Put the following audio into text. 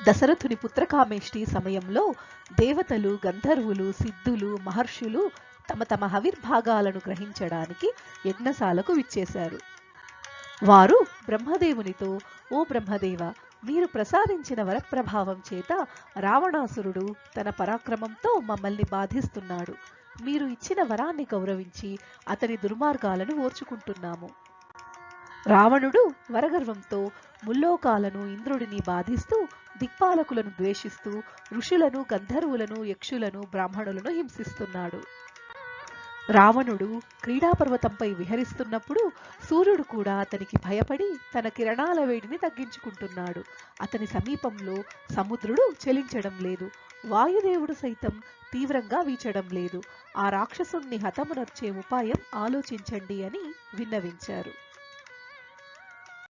దశరథుని పుత్రకామేష్టి సమయంలో దేవతలు, గంధర్వులు, సిద్ధులు, మహర్షులు తమ తమ హవిర్భాగాలను గ్రహించడానికి యజ్ఞశాలకు విచ్చేశారు. వారు బ్రహ్మదేవునితో, ఓ బ్రహ్మదేవ, మీరు ప్రసాదించిన వరప్రభావం చేత రావణాసురుడు తన పరాక్రమంతో మమ్మల్ని బాధిస్తున్నాడు. మీరు ఇచ్చిన వరాన్ని గౌరవించి అతని దుర్మార్గాలను ఓర్చుకుంటున్నాము. రావణుడు వరగర్వంతో ముల్లోకాలను, ఇంద్రుడిని బాధిస్తూ, దిక్పాలకులను ద్వేషిస్తూ, ఋషులను, గంధర్వులను, యక్షులను, బ్రాహ్మణులను హింసిస్తున్నాడు. రావణుడు క్రీడాపర్వతంపై విహరిస్తున్నప్పుడు సూర్యుడు కూడా అతనికి భయపడి తన కిరణాల వేడిని తగ్గించుకుంటున్నాడు. అతని సమీపంలో సముద్రుడు చలించడం లేదు, వాయుదేవుడు సైతం తీవ్రంగా వీచడం లేదు. ఆ రాక్షసుణ్ణి హతమునర్చే ఉపాయం ఆలోచించండి అని విన్నవించారు.